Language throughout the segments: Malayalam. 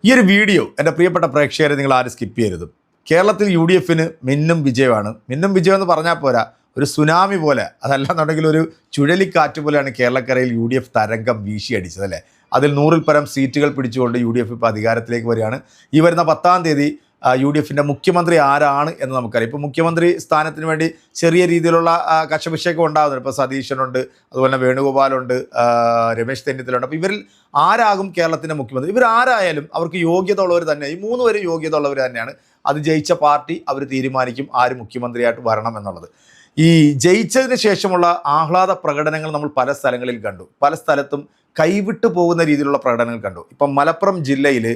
ഈ ഒരു വീഡിയോ എൻ്റെ പ്രിയപ്പെട്ട പ്രേക്ഷകരെ നിങ്ങൾ ആരും സ്കിപ്പ് ചെയ്യരുത്. കേരളത്തിൽ UDFന് മിന്നും വിജയമാണ്. മിന്നും വിജയം എന്ന് പറഞ്ഞാൽ പോരാ, ഒരു സുനാമി പോലെ, അതല്ലാന്നുണ്ടെങ്കിൽ ഒരു ചുഴലിക്കാറ്റ് പോലെയാണ് കേരളക്കരയിൽ UDF തരംഗം വീശിയടിച്ചത് അല്ലേ. അതിൽ 100-ൽ പരം സീറ്റുകൾ പിടിച്ചുകൊണ്ട് UDF ഇപ്പോൾ അധികാരത്തിലേക്ക് വരികയാണ്. ഈ വരുന്ന 10-ാം തീയതി UDFിൻ്റെ മുഖ്യമന്ത്രി ആരാണ് എന്ന് നമുക്കറിയാം. ഇപ്പോൾ മുഖ്യമന്ത്രി സ്ഥാനത്തിന് വേണ്ടി ചെറിയ രീതിയിലുള്ള കശപിശയൊക്കെ ഉണ്ടാകുന്നുണ്ട്. ഇപ്പോൾ സതീശനുണ്ട്, അതുപോലെ വേണുഗോപാലുണ്ട്, രമേശ് ചെന്നിത്തലയുണ്ട്. അപ്പോൾ ഇവരിൽ ആരാകും കേരളത്തിൻ്റെ മുഖ്യമന്ത്രി? ഇവരാരായാലും അവർക്ക് യോഗ്യത ഉള്ളവർ തന്നെ, ഈ 3 പേരും യോഗ്യത ഉള്ളവർ തന്നെയാണ്. അത് ജയിച്ച പാർട്ടി അവർ തീരുമാനിക്കും ആര് മുഖ്യമന്ത്രിയായിട്ട് വരണം എന്നുള്ളത്. ഈ ജയിച്ചതിന് ശേഷമുള്ള ആഹ്ലാദ പ്രകടനങ്ങൾ നമ്മൾ പല സ്ഥലങ്ങളിൽ കണ്ടു. പല സ്ഥലത്തും കൈവിട്ടു പോകുന്ന രീതിയിലുള്ള പ്രകടനങ്ങൾ കണ്ടു. ഇപ്പം മലപ്പുറം ജില്ലയിൽ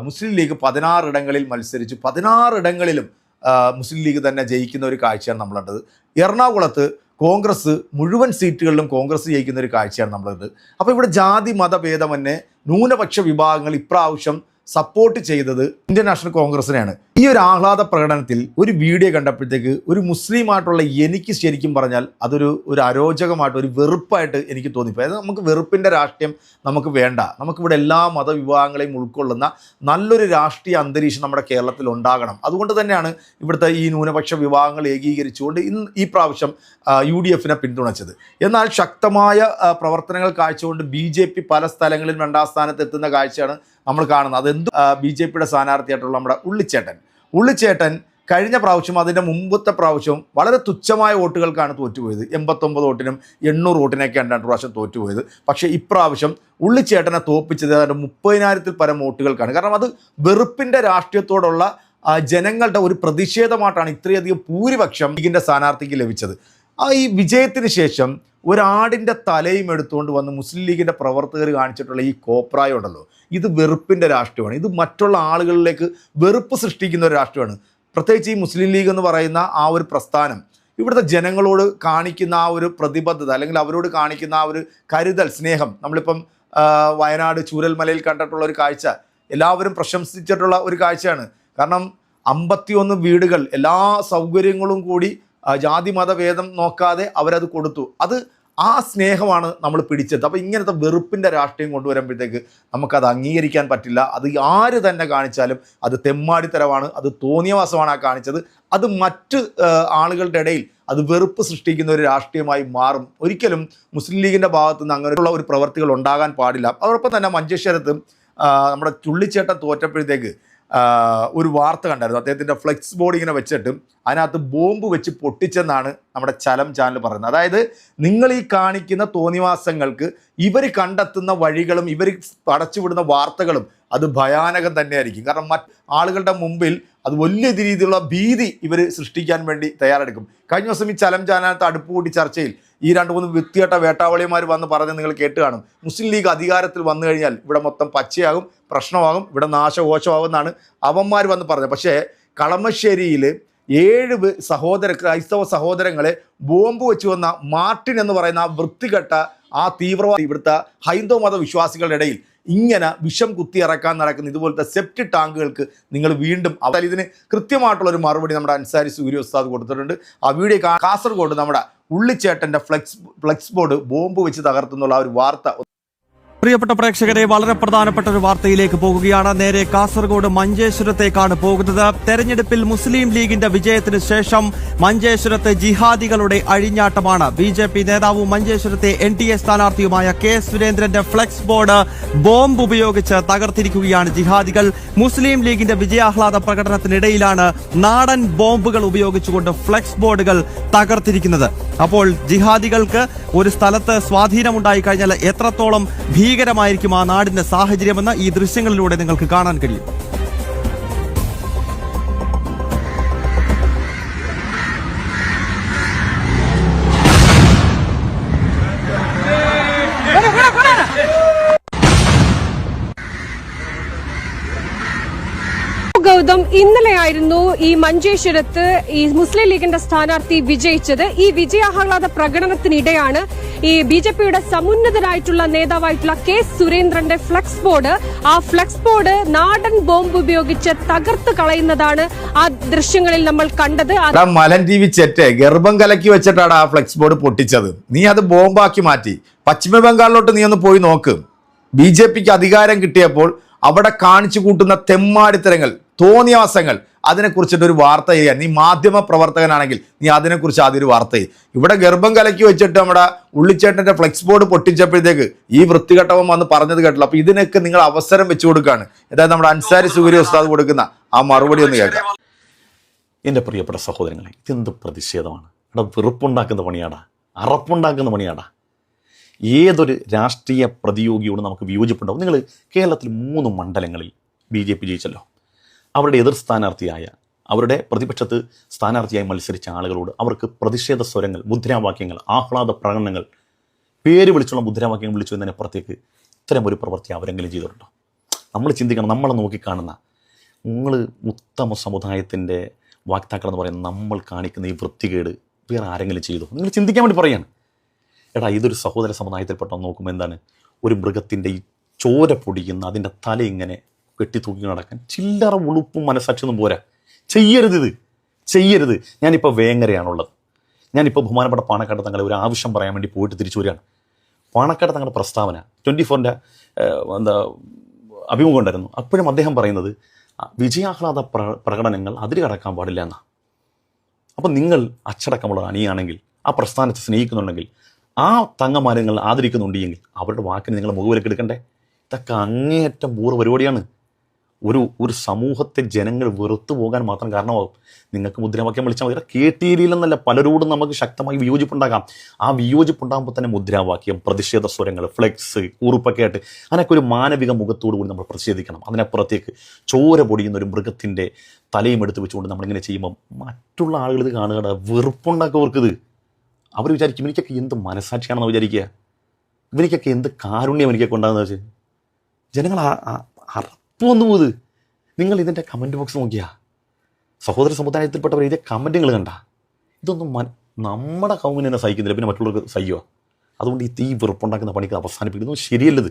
മുസ്ലിം ലീഗ് 16 ഇടങ്ങളിൽ മത്സരിച്ചു. 16 ഇടങ്ങളിലും മുസ്ലിം ലീഗ് തന്നെ ജയിക്കുന്ന ഒരു കാഴ്ചയാണ് നമ്മൾ കണ്ടത്. എറണാകുളത്ത് കോൺഗ്രസ് മുഴുവൻ സീറ്റുകളിലും കോൺഗ്രസ് ജയിക്കുന്ന ഒരു കാഴ്ചയാണ് നമ്മൾ കണ്ടത്. അപ്പോൾ ഇവിടെ ജാതി മതഭേദമന്യേ ന്യൂനപക്ഷ വിഭാഗങ്ങൾ ഇപ്രാവശ്യം സപ്പോർട്ട് ചെയ്തത് ഇന്ത്യൻ നാഷണൽ കോൺഗ്രസിനെയാണ്. ഈ ഒരു ആഹ്ലാദ പ്രകടനത്തിൽ ഒരു വീഡിയോ കണ്ടപ്പോഴത്തേക്ക് ഒരു മുസ്ലിമായിട്ടുള്ള എനിക്ക് ശരിക്കും പറഞ്ഞാൽ അതൊരു അരോചകമായിട്ട്, ഒരു വെറുപ്പായിട്ട് എനിക്ക് തോന്നിപ്പോയി. അതായത് നമുക്ക് വെറുപ്പിൻ്റെ രാഷ്ട്രീയം നമുക്ക് വേണ്ട. നമുക്കിവിടെ എല്ലാ മതവിഭാഗങ്ങളെയും ഉൾക്കൊള്ളുന്ന നല്ലൊരു രാഷ്ട്രീയ അന്തരീക്ഷം നമ്മുടെ കേരളത്തിൽ ഉണ്ടാകണം. അതുകൊണ്ട് തന്നെയാണ് ഇവിടുത്തെ ഈ ന്യൂനപക്ഷ വിഭാഗങ്ങൾ ഏകീകരിച്ചുകൊണ്ട് ഈ പ്രാവശ്യം UDFനെ പിന്തുണച്ചത്. എന്നാൽ ശക്തമായ പ്രവർത്തനങ്ങൾ കാഴ്ചകൊണ്ട് BJP പല സ്ഥലങ്ങളിലും 2-ാം സ്ഥാനത്ത് എത്തുന്ന കാഴ്ചയാണ് നമ്മൾ കാണുന്നത്. അതെന്തും BJPയുടെ സ്ഥാനാർത്ഥിയായിട്ടുള്ള നമ്മുടെ ഉള്ളിച്ചേട്ടൻ കഴിഞ്ഞ പ്രാവശ്യം, അതിൻ്റെ മുമ്പത്തെ പ്രാവശ്യവും വളരെ തുച്ഛമായ വോട്ടുകൾക്കാണ് തോറ്റുപോയത്. 89 വോട്ടിനും 800 വോട്ടിനൊക്കെ 2 പ്രാവശ്യം തോറ്റുപോയത്. പക്ഷേ ഇപ്രാവശ്യം ഉള്ളിച്ചേട്ടനെ തോൽപ്പിച്ചത് 30,000-ൽ പരം വോട്ടുകൾക്കാണ്. കാരണം അത് വെറുപ്പിൻ്റെ രാഷ്ട്രീയത്തോടുള്ള ജനങ്ങളുടെ ഒരു പ്രതിഷേധമായിട്ടാണ് ഇത്രയധികം ഭൂരിപക്ഷം ലീഗിൻ്റെ സ്ഥാനാർത്ഥിക്ക് ലഭിച്ചത്. ഈ വിജയത്തിന് ശേഷം ഒരാടിൻ്റെ തലയും എടുത്തുകൊണ്ട് വന്ന് മുസ്ലിം ലീഗിൻ്റെ പ്രവർത്തകർ കാണിച്ചിട്ടുള്ള ഈ കോപ്രായം ഉണ്ടല്ലോ, ഇത് വെറുപ്പിൻ്റെ രാഷ്ട്രീയമാണ്. ഇത് മറ്റുള്ള ആളുകളിലേക്ക് വെറുപ്പ് സൃഷ്ടിക്കുന്ന ഒരു രാഷ്ട്രീയമാണ്. പ്രത്യേകിച്ച് ഈ മുസ്ലിം ലീഗ് എന്ന് പറയുന്ന ആ ഒരു പ്രസ്ഥാനം ഇവിടുത്തെ ജനങ്ങളോട് കാണിക്കുന്ന ആ ഒരു പ്രതിബദ്ധത, അല്ലെങ്കിൽ അവരോട് കാണിക്കുന്ന ആ ഒരു കരുതൽ, സ്നേഹം, നമ്മളിപ്പം വയനാട് ചൂരൽമലയിൽ കണ്ടിട്ടുള്ള ഒരു കാഴ്ച എല്ലാവരും പ്രശംസിച്ചിട്ടുള്ള ഒരു കാഴ്ചയാണ്. കാരണം 51 വീടുകൾ എല്ലാ സൗകര്യങ്ങളും കൂടി ജാതി മതഭേദം നോക്കാതെ അവരത് കൊടുത്തു. ആ സ്നേഹമാണ് നമ്മൾ പിടിച്ചത്. അപ്പോൾ ഇങ്ങനത്തെ വെറുപ്പിൻ്റെ രാഷ്ട്രീയം കൊണ്ടുവരുമ്പോഴത്തേക്ക് നമുക്കത് അംഗീകരിക്കാൻ പറ്റില്ല. അത് ആര് തന്നെ കാണിച്ചാലും അത് തെമ്മാടിത്തരമാണ്, അത് തോന്നിയവാസമാണ് ആ കാണിച്ചത്. അത് മറ്റ് ആളുകളുടെ ഇടയിൽ അത് വെറുപ്പ് സൃഷ്ടിക്കുന്ന ഒരു രാഷ്ട്രീയമായി മാറും. ഒരിക്കലും മുസ്ലിം ലീഗിൻ്റെ ഭാഗത്തു നിന്ന് അങ്ങനെയുള്ള ഒരു പ്രവർത്തികൾ ഉണ്ടാകാൻ പാടില്ല. അതോടൊപ്പം തന്നെ മഞ്ചേശ്വരത്ത് നമ്മുടെ ചുള്ളിച്ചേട്ടൻ തോറ്റപ്പോഴത്തേക്ക് ഒരു വാർത്ത കണ്ടായിരുന്നു. അദ്ദേഹത്തിൻ്റെ ഫ്ലെക്സ് ബോർഡ് ഇങ്ങനെ വെച്ചിട്ട് അതിനകത്ത് ബോംബ് വെച്ച് പൊട്ടിച്ചെന്നാണ് നമ്മുടെ ചലം ചാനൽ പറയുന്നത്. അതായത് നിങ്ങൾ ഈ കാണിക്കുന്ന തോന്നിവാസങ്ങൾക്ക് ഇവർ കണ്ടെത്തുന്ന വഴികളും ഇവർ പടച്ചുവിടുന്ന വാർത്തകളും അത് ഭയാനകം തന്നെയായിരിക്കും. കാരണം ആളുകളുടെ മുമ്പിൽ അത് വലിയ രീതിയിലുള്ള ഭീതി ഇവർ സൃഷ്ടിക്കാൻ വേണ്ടി തയ്യാറെടുക്കും. കഴിഞ്ഞ ദിവസം ഈ ചലം ചാനലത്ത് അടുപ്പ് കൂടി ചർച്ചയിൽ ഈ 2-3 വൃത്തികെട്ട വേട്ടാവളിമാർ വന്ന് പറഞ്ഞ് നിങ്ങൾ കേട്ട് കാണും. മുസ്ലിം ലീഗ് അധികാരത്തിൽ വന്നു കഴിഞ്ഞാൽ ഇവിടെ മൊത്തം പച്ചയാകും, പ്രശ്നമാകും, ഇവിടെ നാശകോശമാകുമെന്നാണ് അവന്മാർ വന്ന് പറഞ്ഞത്. പക്ഷേ കളമശ്ശേരിയിൽ 7 ക്രൈസ്തവ സഹോദരങ്ങളെ ബോംബ് വെച്ച് വന്ന മാർട്ടിൻ എന്ന് പറയുന്ന ആ വൃത്തികെട്ട ആ തീവ്രവാദി ഇവിടുത്തെ ഹൈന്ദവ മത വിശ്വാസികളുടെ ഇടയിൽ ഇങ്ങനെ വിഷം കുത്തിയിറക്കാൻ നടക്കുന്ന ഇതുപോലത്തെ സെപ്റ്റി ടാങ്കുകൾക്ക് നിങ്ങൾ വീണ്ടും ഇതിന് കൃത്യമായിട്ടുള്ളൊരു മറുപടി നമ്മുടെ അൻസാരി സൂര്യ ഉസ്താദ് കൊടുത്തിട്ടുണ്ട്. ആ വീഡിയോ കാസർഗോഡ് നമ്മുടെ ഉള്ളിച്ചേട്ടൻ്റെ ഫ്ലെക്സ് ബോർഡ് ബോംബ് വെച്ച് തകർത്തുന്നുള്ള ആ ഒരു വാർത്ത. പ്രിയപ്പെട്ട പ്രേക്ഷകരെ, വളരെ പ്രധാനപ്പെട്ട ഒരു വാർത്തയിലേക്ക് പോകുകയാണ്. നേരെ കാസർഗോഡ് മഞ്ചേശ്വരത്തേക്കാണ് പോകുന്നത്. തെരഞ്ഞെടുപ്പിൽ മുസ്ലിം ലീഗിന്റെ വിജയത്തിന് ശേഷം മഞ്ചേശ്വരത്തെ ജിഹാദികളുടെ അഴിഞ്ഞാട്ടമാണ്. BJP നേതാവും മഞ്ചേശ്വരത്തെ NDA സ്ഥാനാർത്ഥിയുമായ K സുരേന്ദ്രന്റെ ഫ്ലെക്സ് ബോർഡ് ബോംബ് ഉപയോഗിച്ച് തകർത്തിരിക്കുകയാണ് ജിഹാദികൾ. മുസ്ലിം ലീഗിന്റെ വിജയാഹ്ലാദ പ്രകടനത്തിനിടയിലാണ് നാടൻ ബോംബുകൾ ഉപയോഗിച്ചുകൊണ്ട് ഫ്ലെക്സ് ബോർഡുകൾ തകർത്തിരിക്കുന്നത്. അപ്പോൾ ജിഹാദികൾക്ക് ഒരു സ്ഥലത്ത് സ്വാധീനമുണ്ടായി കഴിഞ്ഞാൽ എത്രത്തോളം ഭീകരമായിരിക്കും ആ നാടിന്റെ സാഹചര്യമെന്ന് ഈ ദൃശ്യങ്ങളിലൂടെ നിങ്ങൾക്ക് കാണാൻ കഴിയും. ഗൗതം, ഇന്നലെയായിരുന്നു ഈ മഞ്ചേശ്വരത്ത് ഈ മുസ്ലിം ലീഗിന്റെ സ്ഥാനാർത്ഥി വിജയിച്ചത്. ഈ വിജയാഹ്ലാദ പ്രകടനത്തിനിടെയാണ് ഈ BJPയുടെ സമുന്നതരായിട്ടുള്ള നേതാവായിട്ടുള്ള K സുരേന്ദ്രന്റെ ഫ്ലെക്സ് ബോർഡ്, ആ ഫ്ലെക്സ് ബോർഡ് നാടൻ ബോംബ് ഉപയോഗിച്ച് തകർത്ത് കളയുന്നതാണ് ആ ദൃശ്യങ്ങളിൽ നമ്മൾ കണ്ടത്. മലൻ TV ചെറ്റ് ഗർഭം കലക്കി വെച്ചിട്ടാണ് ആ ഫ്ലെക്സ് ബോർഡ് പൊട്ടിച്ചത്. നീ അത് ബോംബാക്കി മാറ്റി. പശ്ചിമ ബംഗാളിലോട്ട് നീ ഒന്ന് പോയി നോക്ക്. BJPക്ക് അധികാരം കിട്ടിയപ്പോൾ അവിടെ കാണിച്ചു കൂട്ടുന്ന തെമ്മാടിത്തരങ്ങൾ, തോന്നിയാസങ്ങൾ, അതിനെക്കുറിച്ചിട്ട് ഒരു വാർത്ത ചെയ്യാൻ നീ മാധ്യമ പ്രവർത്തകനാണെങ്കിൽ നീ അതിനെക്കുറിച്ച് ആദ്യം ഒരു വാർത്ത ചെയ്യും. ഇവിടെ ഗർഭം കലക്കി വെച്ചിട്ട് നമ്മുടെ ഉള്ളിച്ചേട്ടൻ്റെ ഫ്ലെക്സ് ബോർഡ് പൊട്ടിച്ചപ്പോഴത്തേക്ക് ഈ വൃത്തികെട്ടവൻ വന്ന് പറഞ്ഞത് കേട്ടല്ലോ. അപ്പോൾ ഇതിനൊക്കെ നിങ്ങൾ അവസരം വെച്ചു കൊടുക്കുകയാണ്. അതായത് നമ്മുടെ അൻസാരി സൂര്യ ഉസ്താദ് കൊടുക്കുന്ന ആ മറുപടി ഒന്ന് കേൾക്കാം. എൻ്റെ പ്രിയപ്പെട്ട സഹോദരങ്ങളെ, ഇതെന്ത് പ്രതിഷേധമാണ്? ഇവിടെ വെറുപ്പുണ്ടാക്കുന്ന പണിയാടാ, അറപ്പുണ്ടാക്കുന്ന പണിയാടാ. ഏതൊരു രാഷ്ട്രീയ പ്രതിയോഗിയോട് നമുക്ക് വിയോജിപ്പുണ്ടാവും. നിങ്ങൾ കേരളത്തിൽ 3 മണ്ഡലങ്ങളിൽ BJP ജയിച്ചല്ലോ. അവരുടെ എതിർ സ്ഥാനാർത്ഥിയായ, അവരുടെ പ്രതിപക്ഷത്ത് സ്ഥാനാർത്ഥിയായി മത്സരിച്ച ആളുകളോട് അവർക്ക് പ്രതിഷേധ സ്വരങ്ങൾ, മുദ്രാവാക്യങ്ങൾ, ആഹ്ലാദ പ്രകടനങ്ങൾ, പേര് വിളിച്ചുള്ള മുദ്രാവാക്യങ്ങൾ വിളിച്ചു എന്നതിനപ്പുറത്തേക്ക് ഇത്തരം ഒരു പ്രവൃത്തി അവരെങ്കിലും ചെയ്തിട്ടുണ്ടോ? നമ്മൾ ചിന്തിക്കണം. നമ്മളെ നോക്കിക്കാണുന്ന, നിങ്ങൾ ഉത്തമ സമുദായത്തിൻ്റെ വാക്താക്കളെന്ന് പറയുന്ന നമ്മൾ കാണിക്കുന്ന ഈ വൃത്തികേട് വേറെ ആരെങ്കിലും ചെയ്തു? നിങ്ങൾ ചിന്തിക്കാൻ വേണ്ടി പറയാണ്. എടാ, ഇതൊരു സഹോദര സമുദായത്തിൽപ്പെട്ട നോക്കുമ്പോൾ എന്താണ്, ഒരു മൃഗത്തിൻ്റെ ഈ ചോര പൊടിയുന്ന അതിൻ്റെ തല ഇങ്ങനെ കെട്ടിത്തൂക്കി നടക്കാൻ ചില്ലറ ഉളുപ്പും മനസ്സാക്ഷിയൊന്നും പോരാ. ചെയ്യരുത്. ഞാനിപ്പോൾ വേങ്ങരയാണുള്ളത്. ഞാനിപ്പോൾ ബഹുമാനപ്പെട്ട പാണക്കാട് തങ്ങളെ ഒരു ആവശ്യം പറയാൻ വേണ്ടി പോയിട്ട് തിരിച്ചു വരികയാണ്. പാണക്കാട് തങ്ങളുടെ പ്രസ്താവന 24ൻ്റെ അഭിമുഖം ഉണ്ടായിരുന്നു. അപ്പോഴും അദ്ദേഹം പറയുന്നത് വിജയാഹ്ലാദ പ്രകടനങ്ങൾ അതിര് കടക്കാൻ പാടില്ല എന്നാണ്. അപ്പം നിങ്ങൾ അച്ചടക്കമുള്ള അണിയാണെങ്കിൽ, ആ പ്രസ്ഥാനത്തെ സ്നേഹിക്കുന്നുണ്ടെങ്കിൽ, ആ തങ്ങന്മാരെ നിങ്ങൾ ആദരിക്കുന്നുണ്ടെങ്കിൽ അവരുടെ വാക്കിന് നിങ്ങൾ മുഖവിലക്കെടുക്കണ്ടേ? ഇതൊക്കെ അങ്ങേയറ്റം പൂർവ്വ പരിപാടിയാണ്. ഒരു സമൂഹത്തെ ജനങ്ങൾ വെറുത്തു പോകാൻ മാത്രം കാരണമാകും. നിങ്ങൾക്ക് മുദ്രാവാക്യം വിളിച്ചാൽ മതി. കേട്ടിയില്ലെന്നല്ല, പലരോടും നമുക്ക് ശക്തമായി വിയോജിപ്പുണ്ടാകാം. ആ വിയോജിപ്പുണ്ടാകുമ്പോൾ തന്നെ മുദ്രാവാക്യം, പ്രതിഷേധ സ്വരങ്ങൾ, ഫ്ലെക്സ്, കുറിപ്പൊക്കെ ആയിട്ട് അതിനൊക്കെ ഒരു മാനവിക മുഖത്തോടു കൂടി നമ്മൾ പ്രതിഷേധിക്കണം. അതിനപ്പുറത്തേക്ക് ചോര പൊടിയുന്ന ഒരു മൃഗത്തിൻ്റെ തലയും എടുത്ത് വെച്ചുകൊണ്ട് നമ്മളിങ്ങനെ ചെയ്യുമ്പം മറ്റുള്ള ആളുകൾ ഇത് കാണുക, വെറുപ്പുണ്ടാക്കവർക്കിത്. അവർ വിചാരിക്കും ഇവനിക്കൊക്കെ എന്ത് മനസ്സാക്ഷിയാണെന്ന് വിചാരിക്കുക, ഇവനിക്കൊക്കെ എന്ത് കാരുണ്യം എനിക്കൊക്കെ ഉണ്ടാകുന്ന വെച്ച് ജനങ്ങൾ അറപ്പൊന്നു പോത്. നിങ്ങൾ ഇതിൻ്റെ കമൻറ്റ് ബോക്സ് നോക്കിയാൽ സഹോദര സമുദായത്തിൽപ്പെട്ടവർ ഇതേ കമൻറ്റുകൾ കണ്ട ഇതൊന്നും നമ്മുടെ കൗമിനെ സഹിക്കുന്നില്ല, പിന്നെ മറ്റുള്ളവർക്ക് സഹിക്കുക. അതുകൊണ്ട് ഈ തീ വെറുപ്പുണ്ടാക്കുന്ന പണിക്ക് അവസാനിപ്പിക്കുന്നത് ശരിയല്ലത്.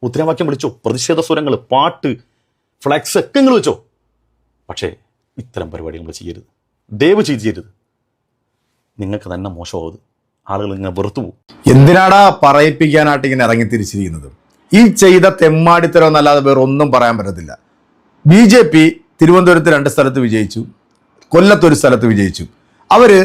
മുദ്രാവാക്യം വിളിച്ചോ, പ്രതിഷേധ സ്വരങ്ങൾ, പാട്ട്, ഫ്ലെക്സ് ഒക്കെ നിങ്ങൾ വെച്ചോ, പക്ഷേ ഇത്തരം പരിപാടി നമ്മൾ ചെയ്യരുത്. ദയവ് ചെയ്യരുത്. നിങ്ങൾക്ക് തന്നെ മോശമാവത്. ആളുകൾ ഇങ്ങനെ വെറുത്തു പോകും. എന്തിനാടാ പറയിപ്പിക്കാനായിട്ട് ഇങ്ങനെ ഇറങ്ങി തിരിച്ചിരിക്കുന്നത്? ഈ ചെയ്ത തെമ്മാടിത്തരം എന്നല്ലാതെ വേറെ ഒന്നും പറയാൻ പറ്റത്തില്ല. BJP തിരുവനന്തപുരത്ത് 2 സ്ഥലത്ത് വിജയിച്ചു, കൊല്ലത്തൊരു സ്ഥലത്ത് വിജയിച്ചു. അവര്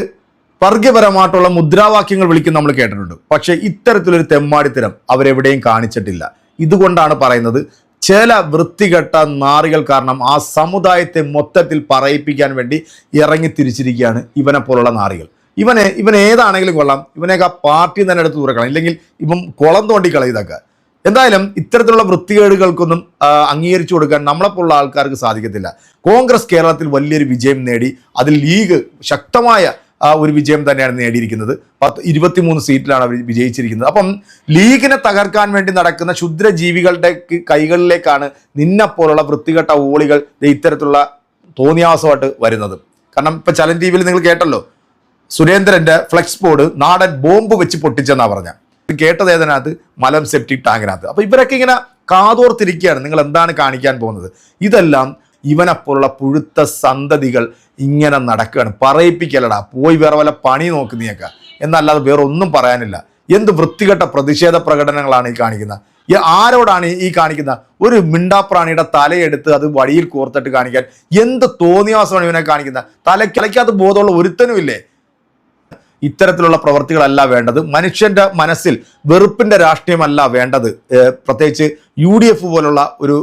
വർഗീയപരമായിട്ടുള്ള മുദ്രാവാക്യങ്ങൾ വിളിക്കുന്ന നമ്മൾ കേട്ടിട്ടുണ്ട്. പക്ഷേ ഇത്തരത്തിലൊരു തെമ്മാടിത്തരം അവരെവിടെയും കാണിച്ചിട്ടില്ല. ഇതുകൊണ്ടാണ് പറയുന്നത്, ചില വൃത്തികെട്ട നാറികൾ കാരണം ആ സമുദായത്തെ മൊത്തത്തിൽ പറയിപ്പിക്കാൻ വേണ്ടി ഇറങ്ങി തിരിച്ചിരിക്കുകയാണ് ഇവനെ പോലുള്ള നാറികൾ. ഇവൻ ഏതാണെങ്കിലും കൊള്ളാം, ഇവനെയൊക്കെ ആ പാർട്ടി തന്നെ എടുത്ത് തുറക്കണം, ഇല്ലെങ്കിൽ ഇവൻ കുളം തോണ്ടിക്കളയും. ഇതൊക്കെ എന്തായാലും ഇത്തരത്തിലുള്ള വൃത്തികേടുകൾക്കൊന്നും അംഗീകരിച്ചു കൊടുക്കാൻ നമ്മളെപ്പോലുള്ള ആൾക്കാർക്ക് സാധിക്കത്തില്ല. കോൺഗ്രസ് കേരളത്തിൽ വലിയൊരു വിജയം നേടി. അതിൽ ലീഗ് ശക്തമായ ഒരു വിജയം തന്നെയാണ് നേടിയിരിക്കുന്നത്. 23 സീറ്റിലാണ് അവർ വിജയിച്ചിരിക്കുന്നത്. അപ്പം ലീഗിനെ തകർക്കാൻ വേണ്ടി നടക്കുന്ന ക്ഷുദ്രജീവികളുടെ കൈകളിലേക്കാണ് നിന്നെപ്പോലുള്ള വൃത്തികെട്ട ഓളികൾ ഇത്തരത്തിലുള്ള തോന്നിയാസമായിട്ട് വരുന്നത്. കാരണം ഇപ്പം ചലൻ TV നിങ്ങൾ കേട്ടല്ലോ, സുരേന്ദ്രന്റെ ഫ്ലെക്സ് ബോർഡ് നാടൻ ബോംബ് വെച്ച് പൊട്ടിച്ചെന്നാ പറഞ്ഞ കേട്ടത്. ഏതിനകത്ത്? മലം സെപ്റ്റിക് ടാങ്കിനകത്ത്. അപ്പൊ ഇവരൊക്കെ ഇങ്ങനെ കാതോർത്തിരിക്കുകയാണ്, നിങ്ങൾ എന്താണ് കാണിക്കാൻ പോകുന്നത്. ഇതെല്ലാം ഇവനെപ്പോലുള്ള പുഴുത്ത സന്തതികൾ ഇങ്ങനെ നടക്കുകയാണ്. പറയിപ്പിക്കലടാ, പോയി വേറെ വല്ല പണി നോക്കുന്നതൊക്കെ എന്നല്ലാതെ വേറെ ഒന്നും പറയാനില്ല. എന്ത് വൃത്തികെട്ട പ്രതിഷേധ പ്രകടനങ്ങളാണ് ഈ കാണിക്കുന്നത്. ആരോടാണ് ഈ കാണിക്കുന്ന? ഒരു മിണ്ടാപ്രാണിയുടെ തലയെടുത്ത് അത് വടിയിൽ കോർത്തിട്ട് കാണിക്കാൻ എന്ത് തോന്നിയാസമാണ് ഇവനെ കാണിക്കുന്നത്? തലയ്ക്കകത്ത് ബോധമുള്ള ഒരുത്തനുമില്ലേ? ഇത്തരത്തിലുള്ള പ്രവർത്തികളല്ല വേണ്ടത്. മനുഷ്യന്റെ മനസ്സിൽ വെറുപ്പിന്റെ രാഷ്ട്രീയമല്ല വേണ്ടത്. പ്രത്യേകിച്ച് UDF പോലുള്ള ഒരു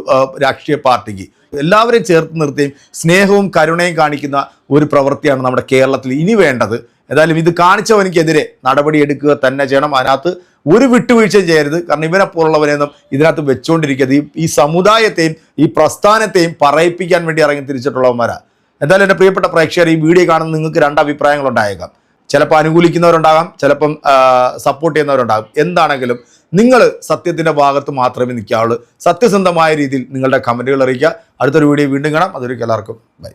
രാഷ്ട്രീയ പാർട്ടിക്ക് എല്ലാവരെയും ചേർത്ത് നിർത്തുകയും സ്നേഹവും കരുണയും കാണിക്കുന്ന ഒരു പ്രവൃത്തിയാണ് നമ്മുടെ കേരളത്തിൽ ഇനി വേണ്ടത്. ഏതായാലും ഇത് കാണിച്ചവനിക്കെതിരെ നടപടി എടുക്കുക തന്നെ ചെയ്യണം. അതിനകത്ത് ഒരു വിട്ടുവീഴ്ചയും ചെയ്യരുത്. കാരണം ഇവനെ പോലുള്ളവരെയൊന്നും ഇതിനകത്ത് വെച്ചുകൊണ്ടിരിക്കരുത്. ഈ സമുദായത്തെയും ഈ പ്രസ്ഥാനത്തെയും പറയിപ്പിക്കാൻ വേണ്ടി ഇറങ്ങി തിരിച്ചിട്ടുള്ളവന്മാരാ. എന്തായാലും എൻ്റെ പ്രിയപ്പെട്ട പ്രേക്ഷകർ, ഈ വീഡിയോ കാണുന്ന നിങ്ങൾക്ക് 2 അഭിപ്രായങ്ങൾ ഉണ്ടായേക്കാം. ചിലപ്പോൾ അനുകൂലിക്കുന്നവരുണ്ടാകാം, ചിലപ്പം സപ്പോർട്ട് ചെയ്യുന്നവരുണ്ടാകും. എന്താണെങ്കിലും നിങ്ങൾ സത്യത്തിൻ്റെ ഭാഗത്ത് മാത്രമേ നിൽക്കാവുള്ളൂ. സത്യസന്ധമായ രീതിയിൽ നിങ്ങളുടെ കമൻറ്റുകൾ അറിയിക്കുക. അടുത്തൊരു വീഡിയോ വീണ്ടും കാണാം. അതൊരു എല്ലാവർക്കും ബൈ.